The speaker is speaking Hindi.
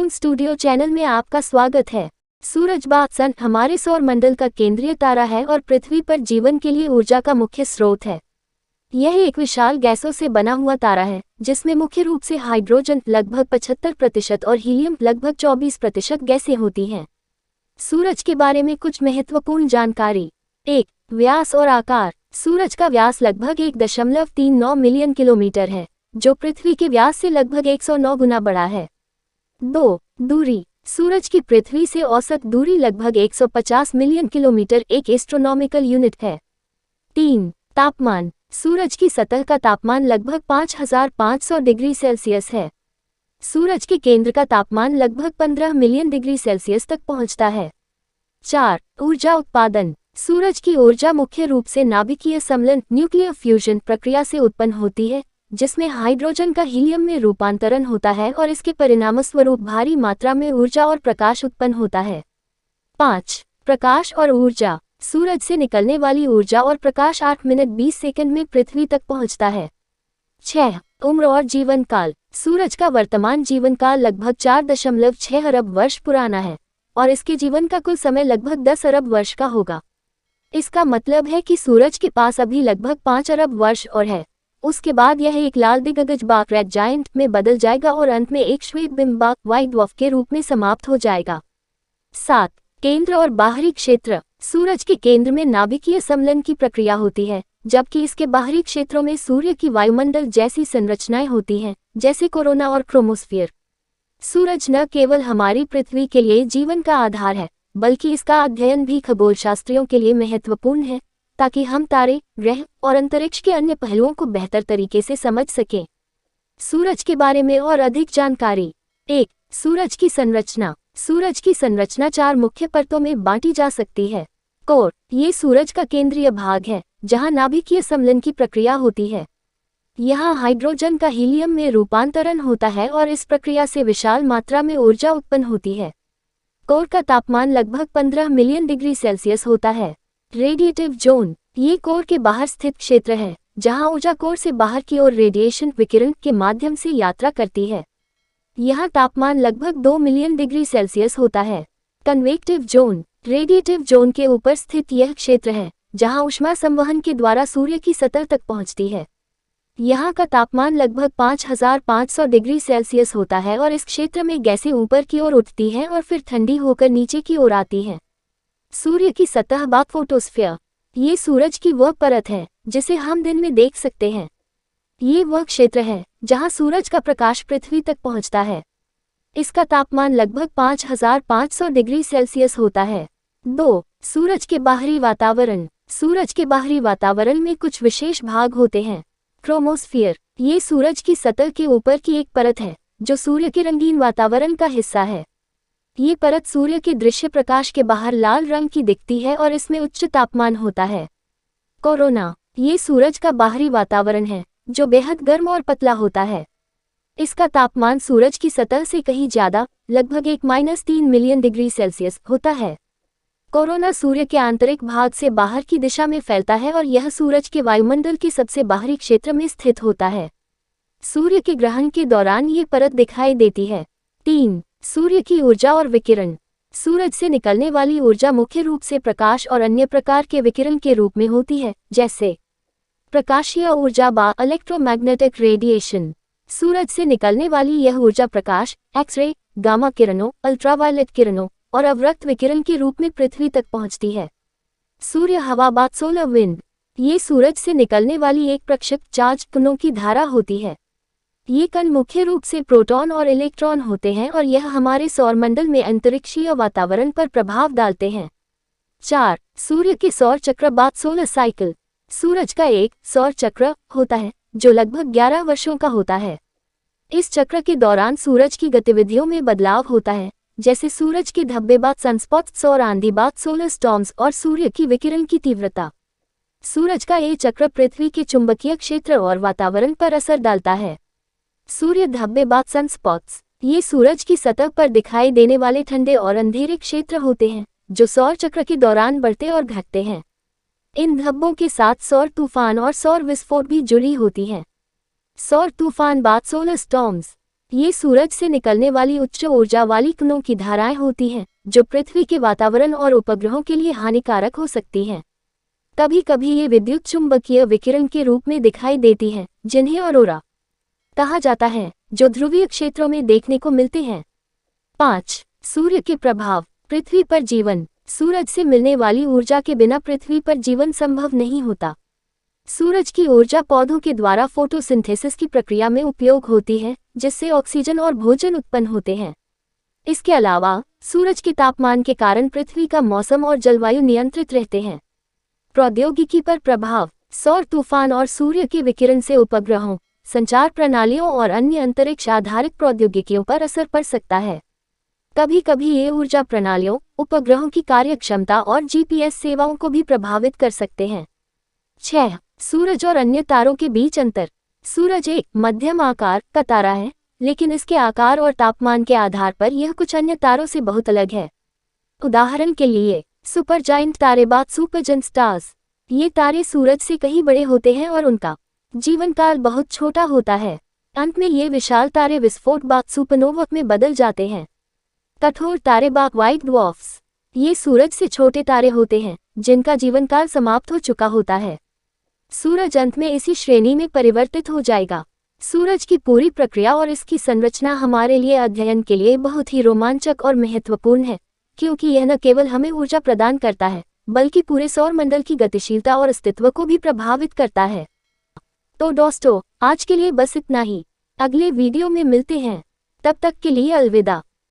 मून स्टूडियो चैनल में आपका स्वागत है। सूरज सन हमारे सौर मंडल का केंद्रीय तारा है और पृथ्वी पर जीवन के लिए ऊर्जा का मुख्य स्रोत है। यह एक विशाल गैसों से बना हुआ तारा है जिसमें मुख्य रूप से हाइड्रोजन लगभग 75% और हीलियम लगभग 24% गैसें होती हैं। सूरज के बारे में कुछ महत्वपूर्ण जानकारी। 1. व्यास और आकार। सूरज का व्यास लगभग 1.39 मिलियन किलोमीटर है, जो पृथ्वी के व्यास से लगभग 109 गुना बड़ा है। 2. दूरी। सूरज की पृथ्वी से औसत दूरी लगभग 150 मिलियन किलोमीटर, एक एस्ट्रोनॉमिकल यूनिट है। 3. तापमान। सूरज की सतह का तापमान लगभग 5500 डिग्री सेल्सियस है। सूरज के केंद्र का तापमान लगभग 15 मिलियन डिग्री सेल्सियस तक पहुंचता है। 4. ऊर्जा उत्पादन। सूरज की ऊर्जा मुख्य रूप से नाभिकीय सम्मिलन न्यूक्लियर फ्यूजन प्रक्रिया से उत्पन्न होती है, जिसमें हाइड्रोजन का हीलियम में रूपांतरण होता है और इसके परिणामस्वरूप भारी मात्रा में ऊर्जा और प्रकाश उत्पन्न होता है। 5. प्रकाश और ऊर्जा। सूरज से निकलने वाली ऊर्जा और प्रकाश 8 मिनट 20 सेकंड में पृथ्वी तक पहुंचता है। 6. उम्र और जीवन काल। सूरज का वर्तमान जीवन काल लगभग 4.6 अरब वर्ष पुराना है और इसके जीवन का कुल समय लगभग 10 अरब वर्ष का होगा। इसका मतलब है कि सूरज के पास अभी लगभग 5 अरब वर्ष और है। उसके बाद यह एक लाल दिग्गज रेड जायंट में बदल जाएगा और अंत में एक श्वेत बिंब व्हाइट ड्वार्फ के रूप में समाप्त हो जाएगा। 7. केंद्र और बाहरी क्षेत्र। सूरज के केंद्र में नाभिकीय सम्मिलन की प्रक्रिया होती है, जबकि इसके बाहरी क्षेत्रों में सूर्य की वायुमंडल जैसी संरचनाएं होती हैं, जैसे कोरोना और क्रोमोस्फीयर। सूरज न केवल हमारी पृथ्वी के लिए जीवन का आधार है, बल्कि इसका अध्ययन भी खगोलशास्त्रियों के लिए महत्वपूर्ण है, ताकि हम तारे, ग्रह और अंतरिक्ष के अन्य पहलुओं को बेहतर तरीके से समझ सकें। सूरज के बारे में और अधिक जानकारी। 1. सूरज की संरचना। सूरज की संरचना 4 मुख्य परतों में बांटी जा सकती है। कोर। ये सूरज का केंद्रीय भाग है, जहां नाभिकीय सम्मिलन की प्रक्रिया होती है। यहाँ हाइड्रोजन का हीलियम में रूपांतरण होता है और इस प्रक्रिया से विशाल मात्रा में ऊर्जा उत्पन्न होती है। कोर का तापमान लगभग 15 मिलियन डिग्री सेल्सियस होता है। Radiative zone. ये कोर के बाहर स्थित क्षेत्र है, जहां ऊर्जा कोर से बाहर की ओर रेडिएशन विकिरण के माध्यम से यात्रा करती है। यहाँ तापमान लगभग 2 मिलियन डिग्री सेल्सियस होता है। Convective zone. रेडिएटिव जोन के ऊपर स्थित यह क्षेत्र है, जहां ऊष्मा संवहन के द्वारा सूर्य की सतह तक पहुंचती है। यहाँ का तापमान लगभग 5500 डिग्री सेल्सियस होता है और इस क्षेत्र में गैसें ऊपर की ओर उठती हैं और फिर ठंडी होकर नीचे की ओर आती हैं। सूर्य की सतह फोटोस्फीयर। ये सूरज की वह परत है जिसे हम दिन में देख सकते हैं। ये वह क्षेत्र है जहां सूरज का प्रकाश पृथ्वी तक पहुंचता है। इसका तापमान लगभग 5500 डिग्री सेल्सियस होता है। 2. सूरज के बाहरी वातावरण। सूरज के बाहरी वातावरण में कुछ विशेष भाग होते हैं। क्रोमोस्फीयर। ये सूरज की सतह के ऊपर की एक परत है जो सूर्य के रंगीन वातावरण का हिस्सा है। ये परत सूर्य के दृश्य प्रकाश के बाहर लाल रंग की दिखती है और इसमें उच्च तापमान होता है। कोरोना। ये सूरज का बाहरी वातावरण है जो बेहद गर्म और पतला होता है। इसका तापमान सूरज की सतह से कहीं ज्यादा, लगभग 1-3 मिलियन डिग्री सेल्सियस होता है। कोरोना सूर्य के आंतरिक भाग से बाहर की दिशा में फैलता है और यह सूरज के वायुमंडल के सबसे बाहरी क्षेत्र में स्थित होता है। सूर्य के ग्रहण के दौरान ये परत दिखाई देती है। 3. सूर्य की ऊर्जा और विकिरण। सूरज से निकलने वाली ऊर्जा मुख्य रूप से प्रकाश और अन्य प्रकार के विकिरण के रूप में होती है, जैसे प्रकाशीय ऊर्जा इलेक्ट्रोमैग्नेटिक रेडिएशन। सूरज से निकलने वाली यह ऊर्जा प्रकाश, एक्स-रे, गामा किरणों, अल्ट्रावायलेट किरणों और अवरक्त विकिरण के रूप में पृथ्वी तक पहुंचती है। सूर्य हवा सोलर विंड। ये सूरज से निकलने वाली एक प्रक्षिप्त चार्ज कणों की धारा होती है। ये कण मुख्य रूप से प्रोटॉन और इलेक्ट्रॉन होते हैं और यह हमारे सौरमंडल में अंतरिक्षीय वातावरण पर प्रभाव डालते हैं। 4. सूर्य के सौर चक्र सोलर साइकिल। सूरज का एक सौर चक्र होता है जो लगभग 11 वर्षों का होता है। इस चक्र के दौरान सूरज की गतिविधियों में बदलाव होता है, जैसे सूरज के धब्बे सनस्पॉट्स, सौर आंधी सोलर स्टॉर्म्स और सूर्य की विकिरण की तीव्रता। सूरज का ये चक्र पृथ्वी के चुंबकीय क्षेत्र और वातावरण पर असर डालता है। सूर्य धब्बे सनस्पॉट्स। ये सूरज की सतह पर दिखाई देने वाले ठंडे और अंधेरे क्षेत्र होते हैं जो सौर चक्र के दौरान बढ़ते और घटते हैं। इन धब्बों के साथ सौर तूफान और सौर विस्फोट भी जुड़ी होती हैं। सौर तूफान सोलर स्टॉर्म्स। ये सूरज से निकलने वाली उच्च ऊर्जा वाली किरणों की धाराएं होती हैं, जो पृथ्वी के वातावरण और उपग्रहों के लिए हानिकारक हो सकती हैं। कभी कभी ये विद्युत चुंबकीय विकिरण के रूप में दिखाई देती हैं, जिन्हें ऑरोरा कहा जाता है, जो ध्रुवीय क्षेत्रों में देखने को मिलते हैं। 5. सूर्य के प्रभाव। पृथ्वी पर जीवन। सूरज से मिलने वाली ऊर्जा के बिना पृथ्वी पर जीवन संभव नहीं होता। सूरज की ऊर्जा पौधों के द्वारा फोटोसिंथेसिस की प्रक्रिया में उपयोग होती है, जिससे ऑक्सीजन और भोजन उत्पन्न होते हैं। इसके अलावा सूरज के तापमान के कारण पृथ्वी का मौसम और जलवायु नियंत्रित रहते हैं। प्रौद्योगिकी पर प्रभाव। सौर तूफान और सूर्य के विकिरण से उपग्रहों, संचार प्रणालियों और अन्य अंतरिक्ष आधारित प्रौद्योगिकियों पर असर पड़ सकता है। कभी कभी ये ऊर्जा प्रणालियों, उपग्रहों की कार्यक्षमता और जीपीएस सेवाओं को भी प्रभावित कर सकते हैं। 6. सूरज और अन्य तारों के बीच अंतर। सूरज एक मध्यम आकार का तारा है, लेकिन इसके आकार और तापमान के आधार पर यह कुछ अन्य तारों से बहुत अलग है। उदाहरण के लिए सुपरजाइंट तारे बाद सुपरजन स्टार्स। ये तारे सूरज से कहीं बड़े होते हैं और उनका जीवन काल बहुत छोटा होता है। अंत में ये विशाल तारे विस्फोट बाद सुपरनोवा में बदल जाते हैं। कठोर तारे बाद व्हाइट ड्वार्फ्स। ये सूरज से छोटे तारे होते हैं, जिनका जीवन काल समाप्त हो चुका होता है। सूरज अंत में इसी श्रेणी में परिवर्तित हो जाएगा। सूरज की पूरी प्रक्रिया और इसकी संरचना हमारे लिए अध्ययन के लिए बहुत ही रोमांचक और महत्वपूर्ण है, क्योंकि यह न केवल हमें ऊर्जा प्रदान करता है, बल्कि पूरे सौरमंडल की गतिशीलता और अस्तित्व को भी प्रभावित करता है। तो दोस्तों, आज के लिए बस इतना ही। अगले वीडियो में मिलते हैं। तब तक के लिए अलविदा।